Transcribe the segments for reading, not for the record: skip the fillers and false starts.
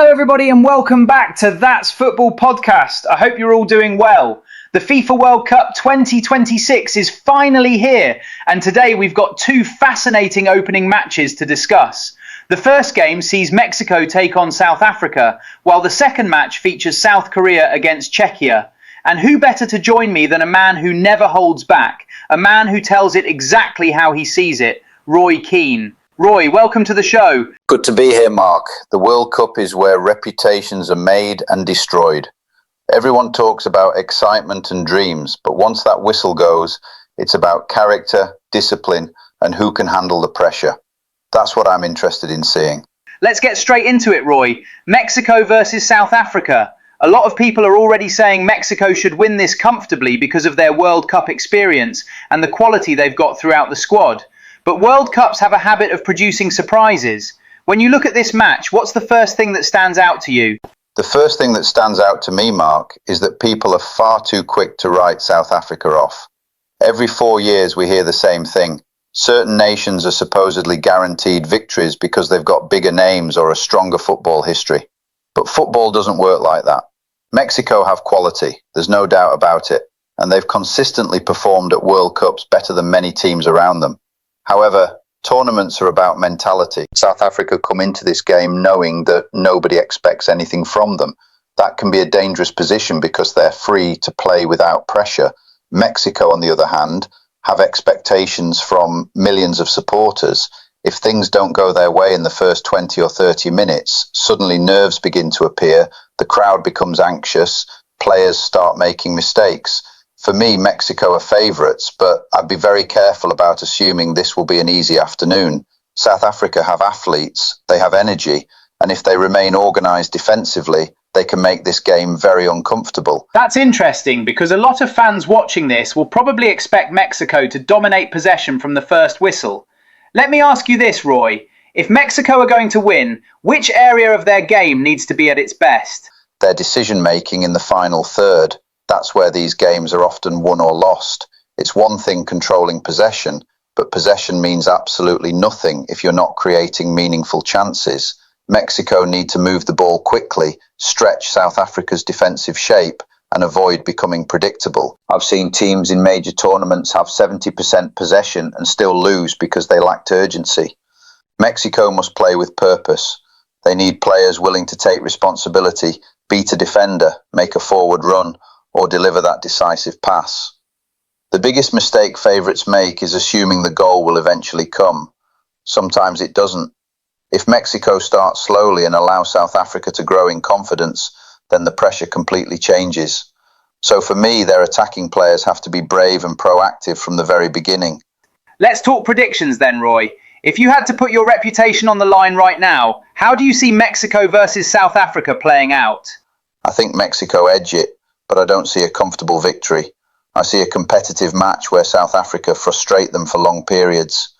Hello everybody and welcome back to That's Football Podcast. I hope you're all doing well. The FIFA World Cup 2026 is finally here, and today we've got two fascinating opening matches to discuss. The first game sees Mexico take on South Africa, while the second match features South Korea against Czechia. And who better to join me than a man who never holds back, a man who tells it exactly how he sees it, Roy Keane. Roy, welcome to the show. Good to be here, Mark. The World Cup is where reputations are made and destroyed. Everyone talks about excitement and dreams, but once that whistle goes, it's about character, discipline, and who can handle the pressure. That's what I'm interested in seeing. Let's get straight into it, Roy. Mexico versus South Africa. A lot of people are already saying Mexico should win this comfortably because of their World Cup experience and the quality they've got throughout the squad. But World Cups have a habit of producing surprises. When you look at this match, what's the first thing that stands out to you? The first thing that stands out to me, Mark, is that people are far too quick to write South Africa off. Every 4 years we hear the same thing. Certain nations are supposedly guaranteed victories because they've got bigger names or a stronger football history. But football doesn't work like that. Mexico have quality, there's no doubt about it, and they've consistently performed at World Cups better than many teams around them. However, tournaments are about mentality. South Africa come into this game knowing that nobody expects anything from them. That can be a dangerous position because they're free to play without pressure. Mexico, on the other hand, have expectations from millions of supporters. If things don't go their way in the first 20 or 30 minutes, suddenly nerves begin to appear, the crowd becomes anxious, players start making mistakes. For me, Mexico are favourites, but I'd be very careful about assuming this will be an easy afternoon. South Africa have athletes, they have energy, and if they remain organised defensively, they can make this game very uncomfortable. That's interesting because a lot of fans watching this will probably expect Mexico to dominate possession from the first whistle. Let me ask you this, Roy. If Mexico are going to win, which area of their game needs to be at its best? Their decision-making in the final third. That's where these games are often won or lost. It's one thing controlling possession, but possession means absolutely nothing if you're not creating meaningful chances. Mexico need to move the ball quickly, stretch South Africa's defensive shape, and avoid becoming predictable. I've seen teams in major tournaments have 70% possession and still lose because they lacked urgency. Mexico must play with purpose. They need players willing to take responsibility, beat a defender, make a forward run, or deliver that decisive pass. The biggest mistake favourites make is assuming the goal will eventually come. Sometimes it doesn't. If Mexico starts slowly and allow South Africa to grow in confidence, then the pressure completely changes. So for me, their attacking players have to be brave and proactive from the very beginning. Let's talk predictions then, Roy. If you had to put your reputation on the line right now, how do you see Mexico versus South Africa playing out? I think Mexico edge it, but I don't see a comfortable victory. I see a competitive match where South Africa frustrate them for long periods.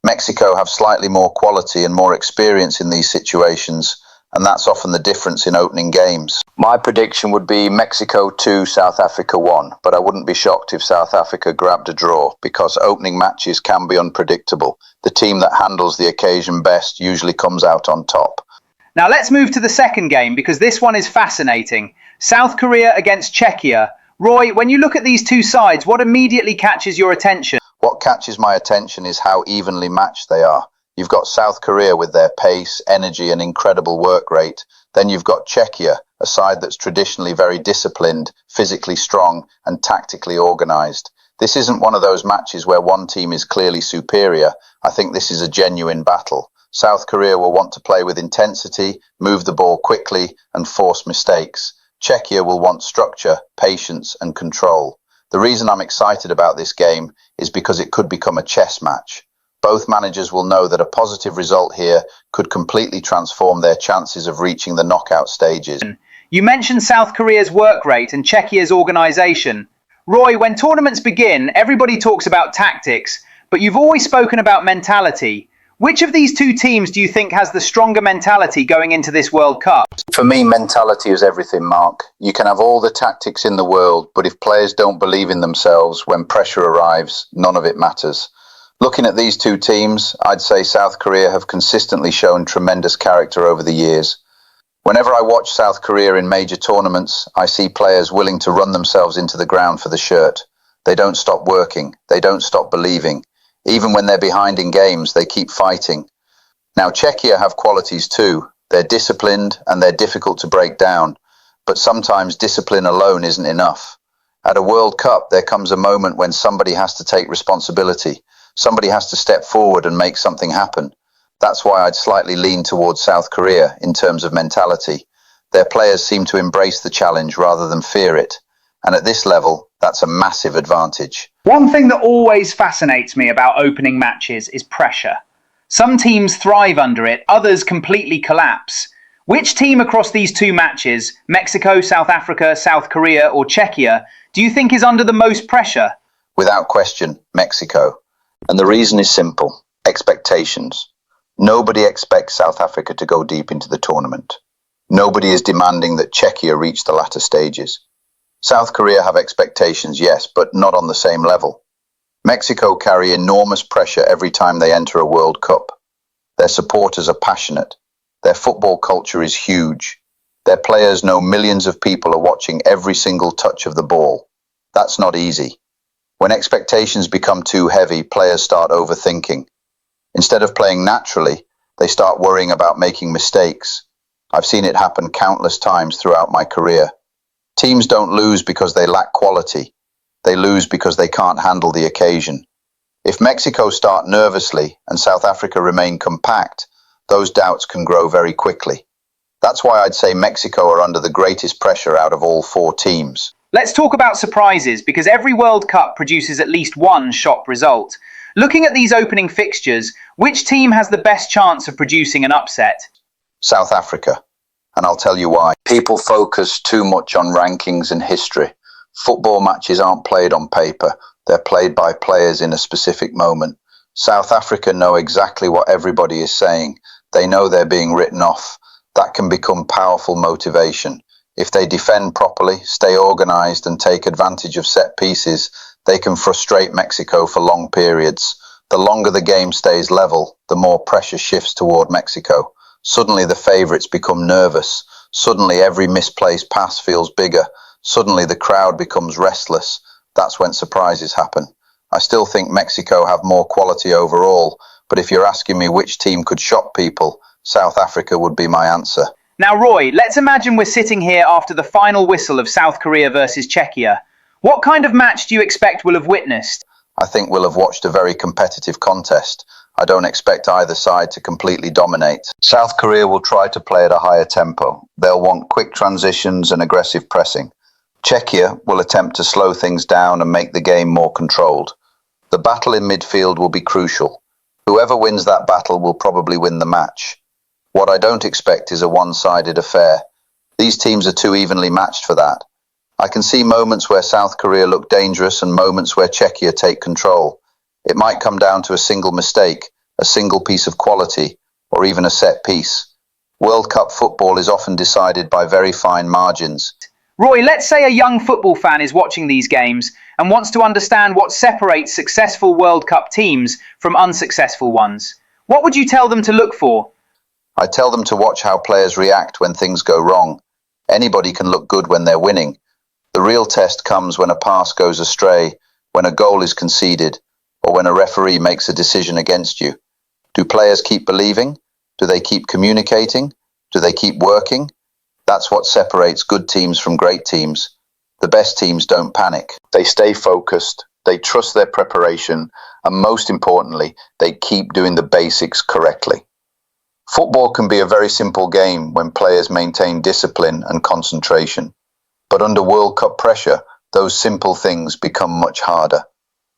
Mexico have slightly more quality and more experience in these situations, and that's often the difference in opening games. My prediction would be Mexico 2, South Africa 1, but I wouldn't be shocked if South Africa grabbed a draw because opening matches can be unpredictable. The team that handles the occasion best usually comes out on top. Now let's move to the second game because this one is fascinating. South Korea against Czechia. Roy, when you look at these two sides, what immediately catches your attention? What catches my attention is how evenly matched they are. You've got South Korea with their pace, energy and incredible work rate. Then you've got Czechia, a side that's traditionally very disciplined, physically strong and tactically organised. This isn't one of those matches where one team is clearly superior. I think this is a genuine battle. South Korea will want to play with intensity, move the ball quickly and force mistakes. Czechia will want structure, patience and control. The reason I'm excited about this game is because it could become a chess match. Both managers will know that a positive result here could completely transform their chances of reaching the knockout stages. You mentioned South Korea's work rate and Czechia's organisation. Roy, when tournaments begin, everybody talks about tactics, but you've always spoken about mentality. Which of these two teams do you think has the stronger mentality going into this World Cup? For me, mentality is everything, Mark. You can have all the tactics in the world, but if players don't believe in themselves when pressure arrives, none of it matters. Looking at these two teams, I'd say South Korea have consistently shown tremendous character over the years. Whenever I watch South Korea in major tournaments, I see players willing to run themselves into the ground for the shirt. They don't stop working. They don't stop believing. Even when they're behind in games, they keep fighting. Now, Czechia have qualities too. They're disciplined and they're difficult to break down. But sometimes discipline alone isn't enough. At a World Cup, there comes a moment when somebody has to take responsibility. Somebody has to step forward and make something happen. That's why I'd slightly lean towards South Korea in terms of mentality. Their players seem to embrace the challenge rather than fear it. And at this level, that's a massive advantage. One thing that always fascinates me about opening matches is pressure. Some teams thrive under it, others completely collapse. Which team across these two matches, Mexico, South Africa, South Korea, or Czechia, do you think is under the most pressure? Without question, Mexico. And the reason is simple: expectations. Nobody expects South Africa to go deep into the tournament. Nobody is demanding that Czechia reach the latter stages. South Korea have expectations, yes, but not on the same level. Mexico carry enormous pressure every time they enter a World Cup. Their supporters are passionate. Their football culture is huge. Their players know millions of people are watching every single touch of the ball. That's not easy. When expectations become too heavy, players start overthinking. Instead of playing naturally, they start worrying about making mistakes. I've seen it happen countless times throughout my career. Teams don't lose because they lack quality. They lose because they can't handle the occasion. If Mexico start nervously and South Africa remain compact, those doubts can grow very quickly. That's why I'd say Mexico are under the greatest pressure out of all four teams. Let's talk about surprises, because every World Cup produces at least one shock result. Looking at these opening fixtures, which team has the best chance of producing an upset? South Africa. And I'll tell you why. People focus too much on rankings and history. Football matches aren't played on paper. They're played by players in a specific moment. South Africa know exactly what everybody is saying. They know they're being written off. That can become powerful motivation. If they defend properly, stay organised and take advantage of set pieces, they can frustrate Mexico for long periods. The longer the game stays level, the more pressure shifts toward Mexico. Suddenly the favourites become nervous. Suddenly every misplaced pass feels bigger. Suddenly the crowd becomes restless. That's when surprises happen. I still think Mexico have more quality overall, but if you're asking me which team could shock people, South Africa would be my answer. Now, Roy, let's imagine we're sitting here after the final whistle of South Korea versus Czechia. What kind of match do you expect we'll have witnessed? I think we'll have watched a very competitive contest. I don't expect either side to completely dominate. South Korea will try to play at a higher tempo. They'll want quick transitions and aggressive pressing. Czechia will attempt to slow things down and make the game more controlled. The battle in midfield will be crucial. Whoever wins that battle will probably win the match. What I don't expect is a one-sided affair. These teams are too evenly matched for that. I can see moments where South Korea look dangerous and moments where Czechia take control. It might come down to a single mistake, a single piece of quality, or even a set piece. World Cup football is often decided by very fine margins. Roy, let's say a young football fan is watching these games and wants to understand what separates successful World Cup teams from unsuccessful ones. What would you tell them to look for? I tell them to watch how players react when things go wrong. Anybody can look good when they're winning. The real test comes when a pass goes astray, when a goal is conceded, or when a referee makes a decision against you. Do players keep believing? Do they keep communicating? Do they keep working? That's what separates good teams from great teams. The best teams don't panic. They stay focused, they trust their preparation, and most importantly, they keep doing the basics correctly. Football can be a very simple game when players maintain discipline and concentration. But under World Cup pressure, those simple things become much harder.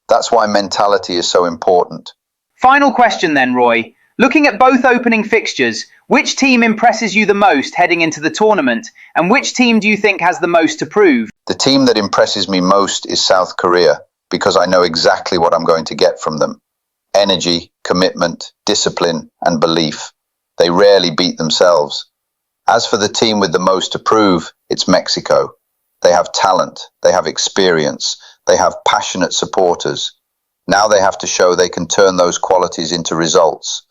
That's why mentality is so important. Final question then, Roy. Looking at both opening fixtures, which team impresses you the most heading into the tournament, and which team do you think has the most to prove? The team that impresses me most is South Korea, because I know exactly what I'm going to get from them. Energy, commitment, discipline, and belief. They rarely beat themselves. As for the team with the most to prove, it's Mexico. They have talent, they have experience, they have passionate supporters. Now they have to show they can turn those qualities into results.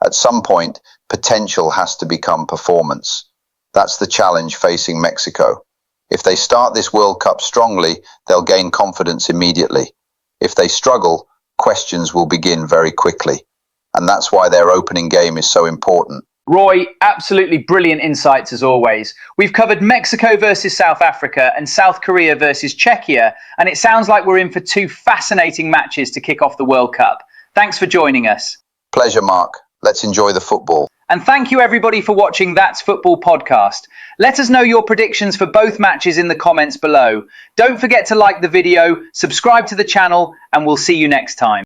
At some point, potential has to become performance. That's the challenge facing Mexico. If they start this World Cup strongly, they'll gain confidence immediately. If they struggle, questions will begin very quickly. And that's why their opening game is so important. Roy, absolutely brilliant insights as always. We've covered Mexico versus South Africa and South Korea versus Czechia, and it sounds like we're in for two fascinating matches to kick off the World Cup. Thanks for joining us. Pleasure, Mark. Let's enjoy the football. And thank you everybody for watching That's Football podcast. Let us know your predictions for both matches in the comments below. Don't forget to like the video, subscribe to the channel, and we'll see you next time.